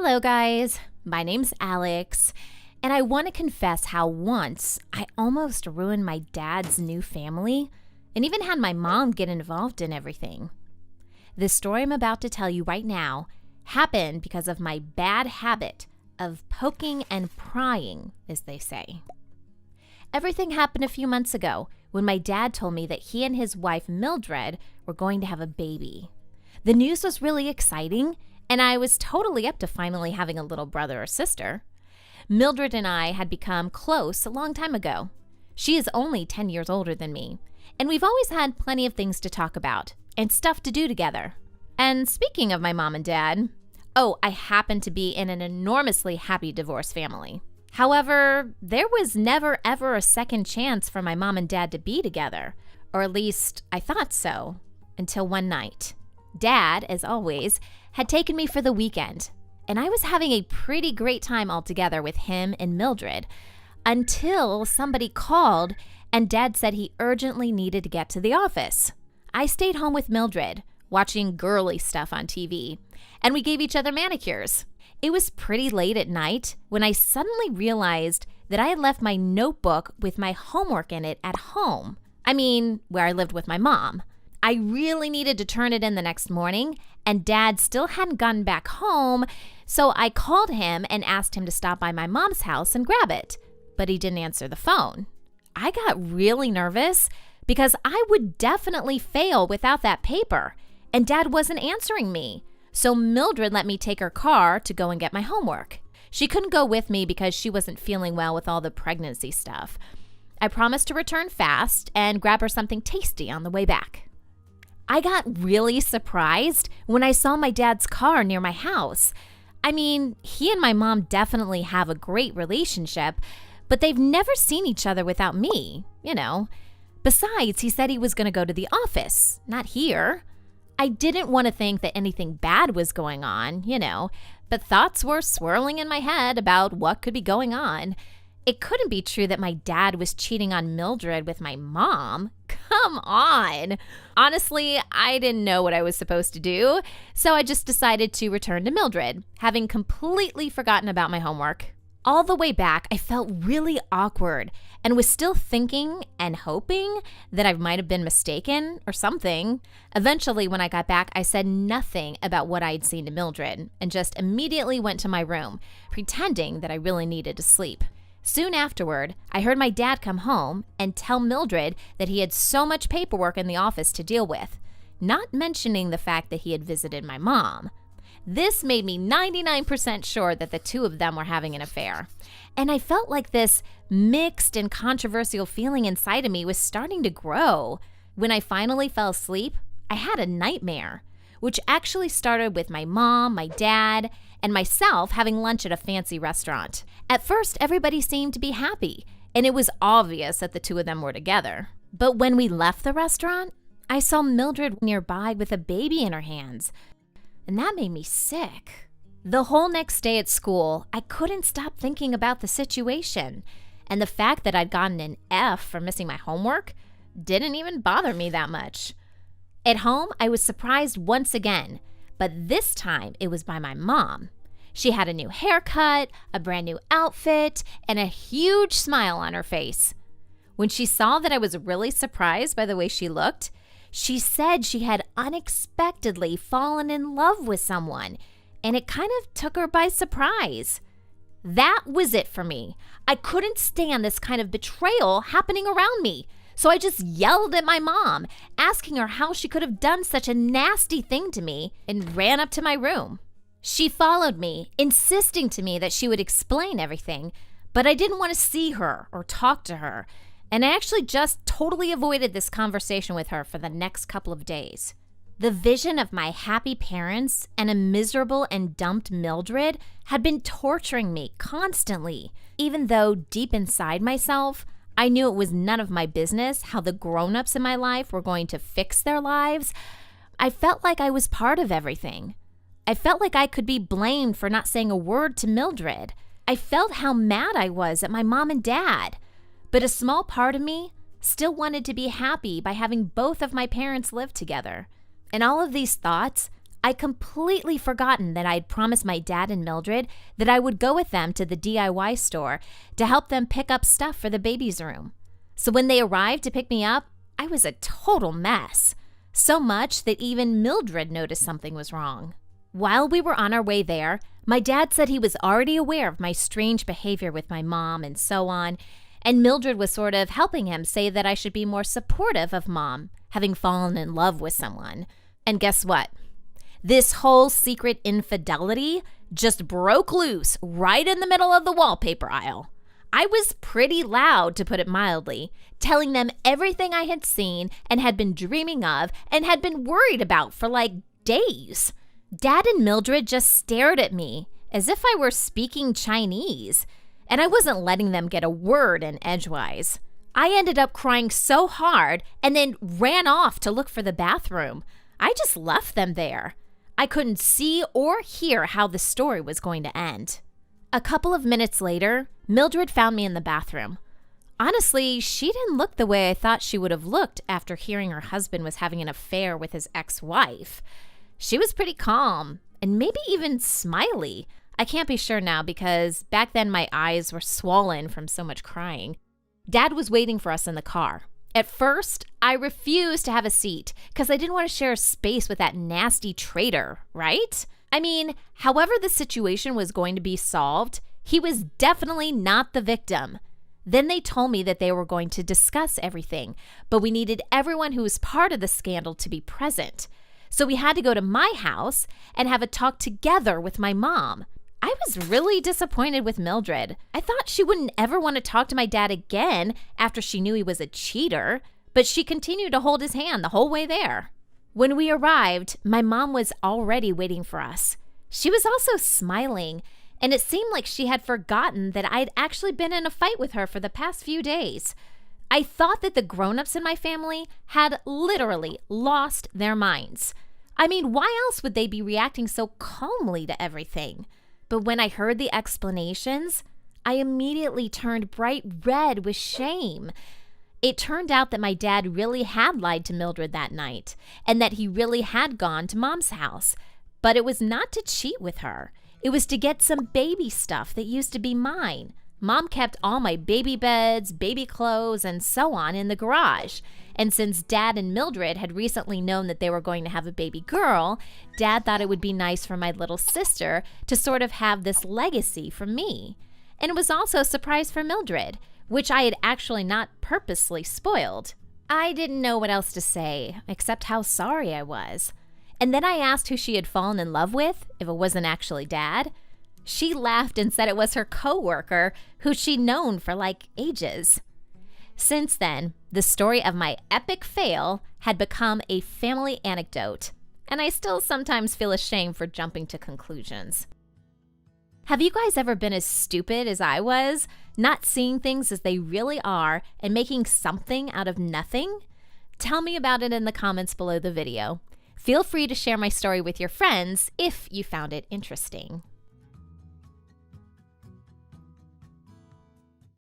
Hello, guys. My name's Alex, and I want to confess how once I almost ruined my dad's new family and even had my mom get involved in everything. The story I'm about to tell you right now happened because of my bad habit of poking and prying, as they say. Everything happened a few months ago when my dad told me that he and his wife Mildred were going to have a baby. The news was really exciting, and I was totally up to finally having a little brother or sister. Mildred and I had become close a long time ago. She is only 10 years older than me, and we've always had plenty of things to talk about and stuff to do together. And speaking of my mom and dad, I happen to be in an enormously happy divorce family. However, there was never ever a second chance for my mom and dad to be together, or at least I thought so, until one night. Dad, as always, had taken me for the weekend, and I was having a pretty great time altogether with him and Mildred until somebody called and Dad said he urgently needed to get to the office. I stayed home with Mildred, watching girly stuff on TV, and we gave each other manicures. It was pretty late at night when I suddenly realized that I had left my notebook with my homework in it at home. Where I lived with my mom. I really needed to turn it in the next morning, and Dad still hadn't gotten back home, so I called him and asked him to stop by my mom's house and grab it, but he didn't answer the phone. I got really nervous because I would definitely fail without that paper, and Dad wasn't answering me, so Mildred let me take her car to go and get my homework. She couldn't go with me because she wasn't feeling well with all the pregnancy stuff. I promised to return fast and grab her something tasty on the way back. I got really surprised when I saw my dad's car near my house. He and my mom definitely have a great relationship, but they've never seen each other without me, Besides, he said he was going to go to the office, not here. I didn't want to think that anything bad was going on, but thoughts were swirling in my head about what could be going on. It couldn't be true that my dad was cheating on Mildred with my mom. Come on. Honestly, I didn't know what I was supposed to do, so I just decided to return to Mildred, having completely forgotten about my homework. All the way back, I felt really awkward and was still thinking and hoping that I might have been mistaken or something. Eventually, when I got back, I said nothing about what I had seen to Mildred and just immediately went to my room, pretending that I really needed to sleep. Soon afterward, I heard my dad come home and tell Mildred that he had so much paperwork in the office to deal with, not mentioning the fact that he had visited my mom. This made me 99% sure that the two of them were having an affair. And I felt like this mixed and controversial feeling inside of me was starting to grow. When I finally fell asleep, I had a nightmare, which actually started with my mom, my dad, and myself having lunch at a fancy restaurant. At first, everybody seemed to be happy, and it was obvious that the two of them were together. But when we left the restaurant, I saw Mildred nearby with a baby in her hands, and that made me sick. The whole next day at school, I couldn't stop thinking about the situation, and the fact that I'd gotten an F for missing my homework didn't even bother me that much. At home, I was surprised once again, but this time it was by my mom. She had a new haircut, a brand new outfit, and a huge smile on her face. When she saw that I was really surprised by the way she looked, she said she had unexpectedly fallen in love with someone, and it kind of took her by surprise. That was it for me. I couldn't stand this kind of betrayal happening around me. So I just yelled at my mom, asking her how she could have done such a nasty thing to me, and ran up to my room. She followed me, insisting to me that she would explain everything, but I didn't want to see her or talk to her, and I actually just totally avoided this conversation with her for the next couple of days. The vision of my happy parents and a miserable and dumped Mildred had been torturing me constantly, even though deep inside myself, I knew it was none of my business how the grown-ups in my life were going to fix their lives. I felt like I was part of everything. I felt like I could be blamed for not saying a word to Mildred. I felt how mad I was at my mom and dad. But a small part of me still wanted to be happy by having both of my parents live together. And all of these thoughts I completely forgotten that I'd promised my dad and Mildred that I would go with them to the DIY store to help them pick up stuff for the baby's room. So when they arrived to pick me up, I was a total mess. So much that even Mildred noticed something was wrong. While we were on our way there, my dad said he was already aware of my strange behavior with my mom and so on, and Mildred was sort of helping him say that I should be more supportive of Mom, having fallen in love with someone. And guess what? This whole secret infidelity just broke loose right in the middle of the wallpaper aisle. I was pretty loud, to put it mildly, telling them everything I had seen and had been dreaming of and had been worried about for like days. Dad and Mildred just stared at me as if I were speaking Chinese, and I wasn't letting them get a word in edgewise. I ended up crying so hard and then ran off to look for the bathroom. I just left them there. I couldn't see or hear how the story was going to end. A couple of minutes later, Mildred found me in the bathroom. Honestly, she didn't look the way I thought she would have looked after hearing her husband was having an affair with his ex-wife. She was pretty calm and maybe even smiley. I can't be sure now because back then my eyes were swollen from so much crying. Dad was waiting for us in the car. At first, I refused to have a seat because I didn't want to share space with that nasty traitor, right? I mean, however the situation was going to be solved, he was definitely not the victim. Then they told me that they were going to discuss everything, but we needed everyone who was part of the scandal to be present. So we had to go to my house and have a talk together with my mom. I was really disappointed with Mildred. I thought she wouldn't ever want to talk to my dad again after she knew he was a cheater, but she continued to hold his hand the whole way there. When we arrived, my mom was already waiting for us. She was also smiling, and it seemed like she had forgotten that I'd actually been in a fight with her for the past few days. I thought that the grown-ups in my family had literally lost their minds. I mean, why else would they be reacting so calmly to everything? But when I heard the explanations, I immediately turned bright red with shame. It turned out that my dad really had lied to Mildred that night, and that he really had gone to Mom's house. But it was not to cheat with her. It was to get some baby stuff that used to be mine. Mom kept all my baby beds, baby clothes, and so on in the garage. And since Dad and Mildred had recently known that they were going to have a baby girl, Dad thought it would be nice for my little sister to sort of have this legacy from me. And it was also a surprise for Mildred, which I had actually not purposely spoiled. I didn't know what else to say, except how sorry I was. And then I asked who she had fallen in love with, if it wasn't actually Dad. She laughed and said it was her coworker, who she'd known for like ages. Since then, the story of my epic fail had become a family anecdote, and I still sometimes feel ashamed for jumping to conclusions. Have you guys ever been as stupid as I was, not seeing things as they really are and making something out of nothing? Tell me about it in the comments below the video. Feel free to share my story with your friends if you found it interesting.